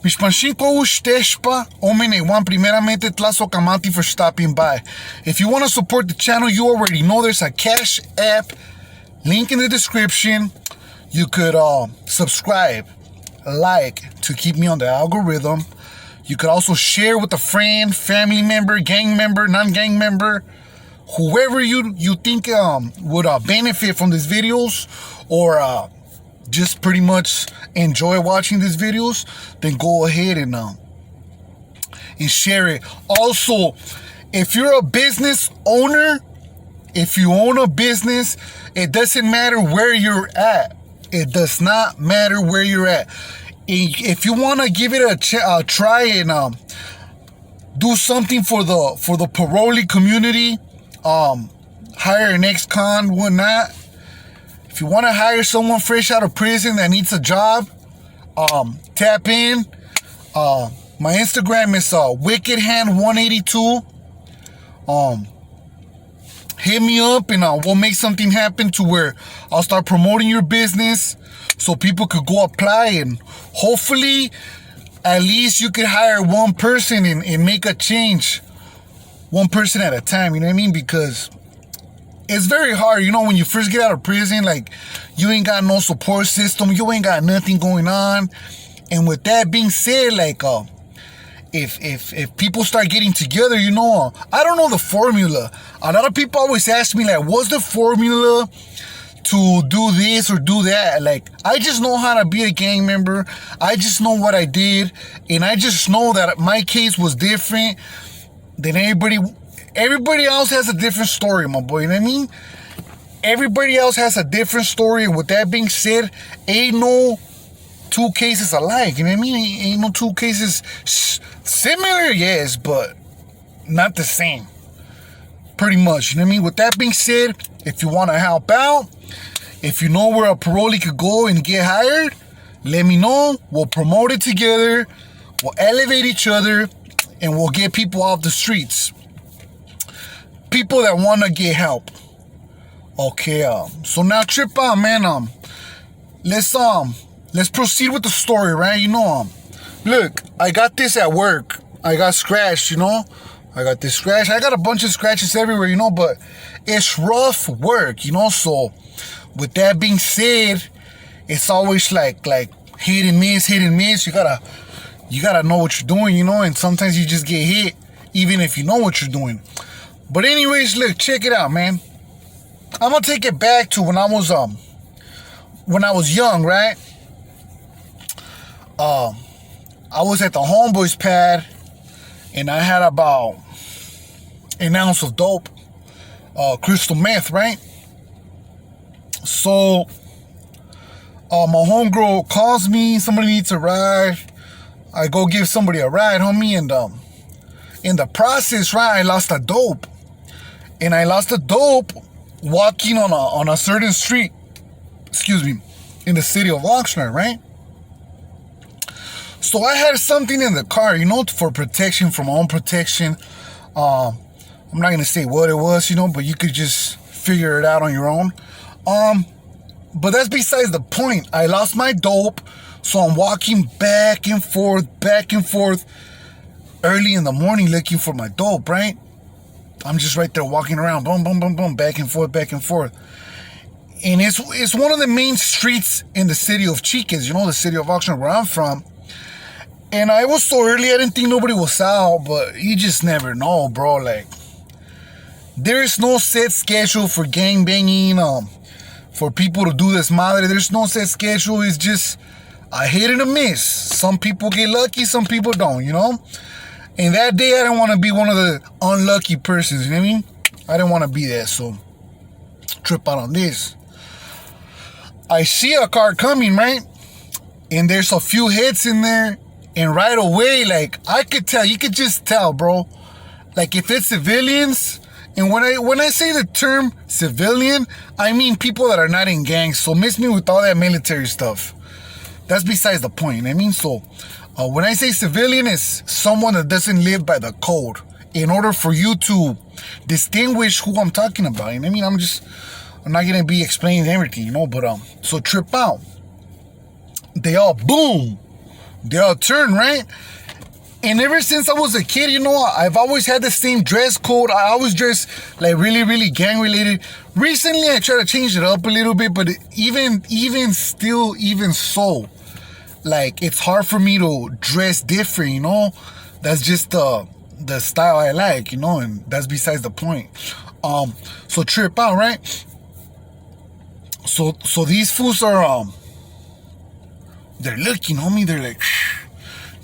Mishpanshinko Ushteshpa, Omene Juan, primeramente Tlazo Kamanti for stopping by. If you want to support the channel, you already know there's a Cash App link in the description. You could subscribe, like, to keep me on the algorithm. You could also share with a friend, family member, gang member, non-gang member, whoever you think would benefit from these videos, or just pretty much enjoy watching these videos, then go ahead and share it. Also, if you're a business owner, if you own a business, it doesn't matter where you're at. It does not matter where you're at. If you want to give it a try and do something for the parolee community, hire an excon, whatnot. If you want to hire someone fresh out of prison that needs a job, tap in. My Instagram is wickedhand182. Hit me up and we'll make something happen to where I'll start promoting your business so people could go apply, and hopefully at least you could hire one person and make a change, one person at a time, you know what I mean? Because it's very hard, when you first get out of prison, like, you ain't got no support system, you ain't got nothing going on. And with that being said, like, if people start getting together, I don't know the formula. A lot of people always ask me, like, what's the formula to do this or do that? Like, I just know how to be a gang member. I just know what I did, and I just know that my case was different than everybody else has a different story, my boy. You know what I mean? Everybody else has a different story. And with that being said, ain't no two cases alike. You know what I mean? Ain't no two cases similar, yes, but not the same. Pretty much. You know what I mean? With that being said, if you want to help out, if you know where a parolee could go and get hired, let me know. We'll promote it together. We'll elevate each other, and we'll get people off the streets. People that want to get help. Okay, so now trip out, man. Let's proceed with the story, right? Look, I got this at work. I got scratched, I got this scratch. I got a bunch of scratches everywhere, but it's rough work, so with that being said, it's always like hit and miss. You gotta know what you're doing, and sometimes you just get hit even if you know what you're doing. But anyways, look, check it out, man. I'm gonna take it back to when I was young, right? I was at the Homeboys pad, and I had about an ounce of dope, crystal meth, right? So my homegirl calls me, somebody needs a ride. I go give somebody a ride, homie, and in the process, right, I lost the dope. And I lost the dope walking on a certain street, in the city of Oxnard, right? So I had something in the car, for protection, for my own protection. I'm not going to say what it was, but you could just figure it out on your own. But that's besides the point. I lost my dope, so I'm walking back and forth, early in the morning looking for my dope, right? I'm just right there walking around, boom, boom, boom, boom, back and forth. And it's one of the main streets in the city of Chiques, the city of Oxnard where I'm from. And I was so early, I didn't think nobody was out, but you just never know, bro. Like, there is no set schedule for gang banging, for people to do this madre. There's no set schedule. It's just a hit and a miss. Some people get lucky, some people don't, And that day, I didn't want to be one of the unlucky persons, you know what I mean? I didn't want to be that, so trip out on this. I see a car coming, right? And there's a few hits in there. And right away, like, I could tell, you could just tell, bro. Like, if it's civilians, and when I say the term civilian, I mean people that are not in gangs. So miss me with all that military stuff. That's besides the point, you know what I mean? So when I say civilian, it's someone that doesn't live by the code. In order for you to distinguish who I'm talking about, you know what I mean? I'm not going to be explaining everything, but so trip out. They all boom, they all turn, right? And ever since I was a kid, you know, I've always had the same dress code. I always dress like really, really gang related. Recently, I try to change it up a little bit, but even so, like, it's hard for me to dress different, you know? That's just the style I like, you know, and that's besides the point. So trip out, right? So these fools are, they're looking, homie, they're like, shh.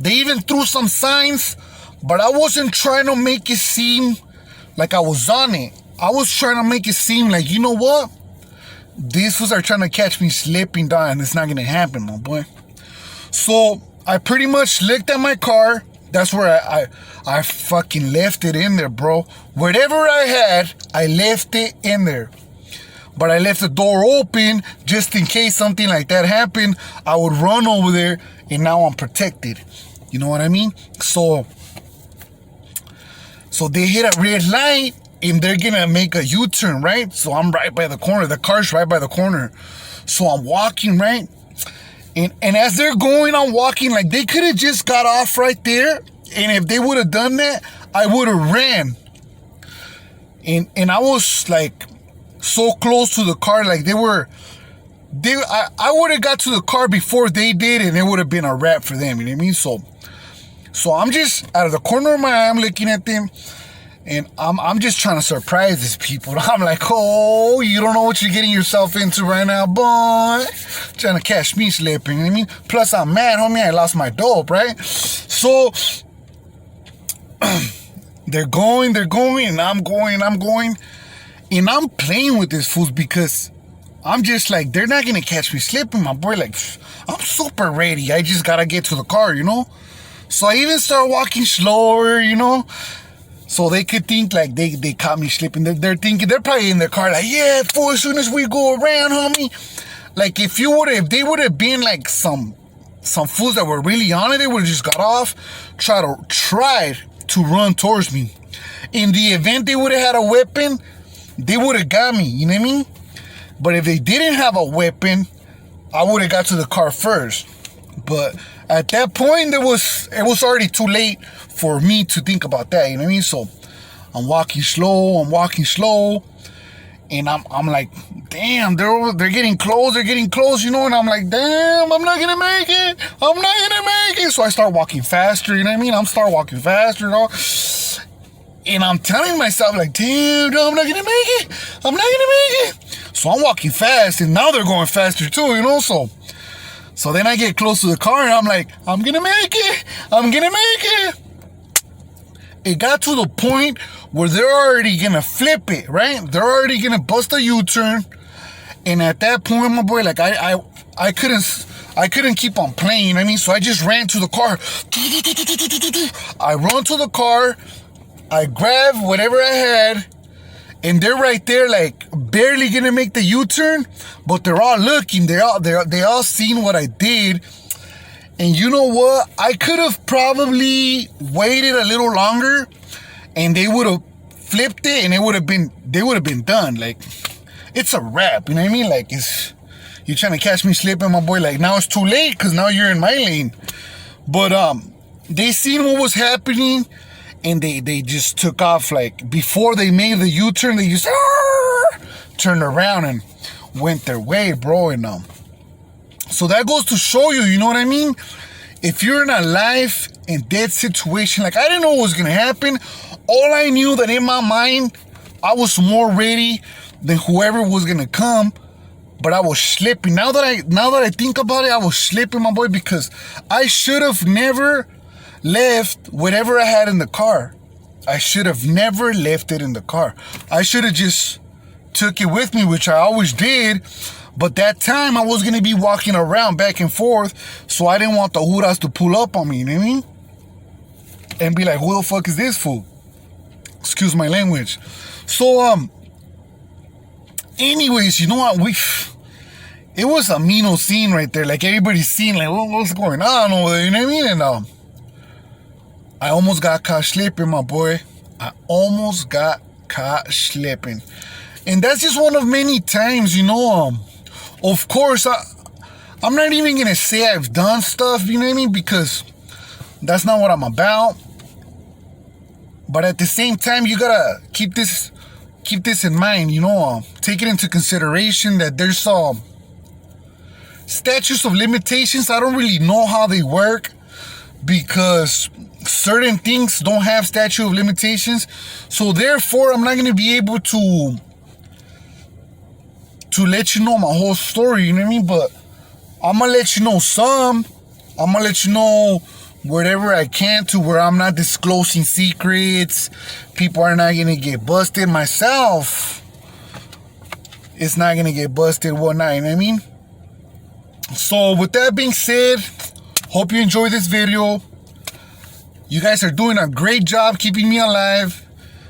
They even threw some signs, but I wasn't trying to make it seem like I was on it. I was trying to make it seem like, you know what? These fools are trying to catch me slipping down, and it's not gonna happen, my boy. So I pretty much looked at my car. That's where I fucking left it in there, bro. Whatever I had, I left it in there. But I left the door open just in case something like that happened. I would run over there, and now I'm protected. You know what I mean? So they hit a red light, and they're gonna make a U-turn, right? So I'm right by the corner. The car's right by the corner. So I'm walking, right? And as they're going, I'm walking. Like, they could have just got off right there. And if they would have done that, I would have ran. And I was, like, so close to the car. Like, I would have got to the car before they did, and it would have been a wrap for them. You know what I mean? So I'm just out of the corner of my eye, I'm looking at them, and I'm just trying to surprise these people. I'm like, oh, you don't know what you're getting yourself into right now, boy. Trying to catch me slipping. You know what I mean? Plus, I'm mad, homie. I lost my dope, right? So they're going, and I'm going, and I'm playing with these fools because I'm just like, they're not gonna catch me slipping, my boy. Like, I'm super ready. I just gotta get to the car, you know? So I even start walking slower, you know? So they could think like they caught me slipping. They're thinking, they're probably in their car like, yeah, fool, as soon as we go around, homie. Like, if they would have been like some fools that were really on it, they would have just got off, tried to run towards me. In the event they would have had a weapon, they would have got me, you know what I mean? But if they didn't have a weapon, I would have got to the car first. But at that point, it was already too late for me to think about that, you know what I mean? So I'm walking slow, and I'm like, damn, they're getting close, you know? And I'm like, damn, I'm not gonna make it. So I start walking faster, you know what I mean? You know? And I'm telling myself, like, damn, I'm not gonna make it. So I'm walking fast, and now they're going faster too, you know? So then I get close to the car, and I'm like, I'm gonna make it. It got to the point where they're already gonna flip it, right? They're already gonna bust a U-turn. And at that point, my boy, like, I couldn't keep on playing, I mean? So I just ran to the car. I run to the car, I grab whatever I had, and they're right there, like, barely gonna make the U-turn, but they're all looking. They all seen what I did. And you know what? I could have probably waited a little longer, and they would have flipped it, and they would have been done. Like, it's a wrap, you know what I mean? Like, you're trying to catch me slipping, my boy. Like, now it's too late, because now you're in my lane. But they seen what was happening, and they just took off. Like, before they made the U-turn, they just turned around and went their way, bro. And so that goes to show you, you know what I mean? If you're in a life and death situation, like, I didn't know what was gonna happen. All I knew that in my mind, I was more ready than whoever was gonna come, but I was slipping. Now that I think about it, I was slipping, my boy, because I should have never left whatever I had in the car. I should have never left it in the car. I should have just took it with me, which I always did. But that time I was gonna be walking around back and forth, so I didn't want the huras to pull up on me, you know what I mean? And be like, who the fuck is this fool? Excuse my language. So anyways, you know what? It was a mean old scene right there. Like, everybody's seeing, like, what's going on over there, you know what I mean? And I almost got caught slipping, my boy. I almost got caught slipping. And that's just one of many times, you know. Of course, I'm not even gonna say I've done stuff, you know what I mean? Because that's not what I'm about. But at the same time, you gotta keep this in mind, you know, take it into consideration that there's statutes of limitations. I don't really know how they work because certain things don't have statute of limitations. So therefore, I'm not going to be able to let you know my whole story, you know what I mean? But I'm going to let you know some. I'm going to let you know wherever I can to where I'm not disclosing secrets. People are not going to get busted. Myself, it's not going to get busted, whatnot, you know what I mean? So with that being said, hope you enjoyed this video. You guys are doing a great job keeping me alive.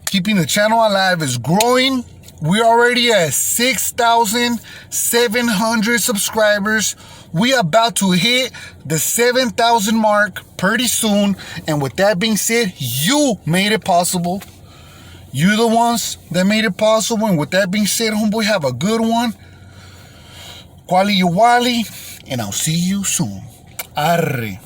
Keeping the channel alive. Is growing. We're already at 6,700 subscribers. We about to hit the 7,000 mark pretty soon. And with that being said, you made it possible. You're the ones that made it possible. And with that being said, homeboy, have a good one. Quali you wali. And I'll see you soon. Arre.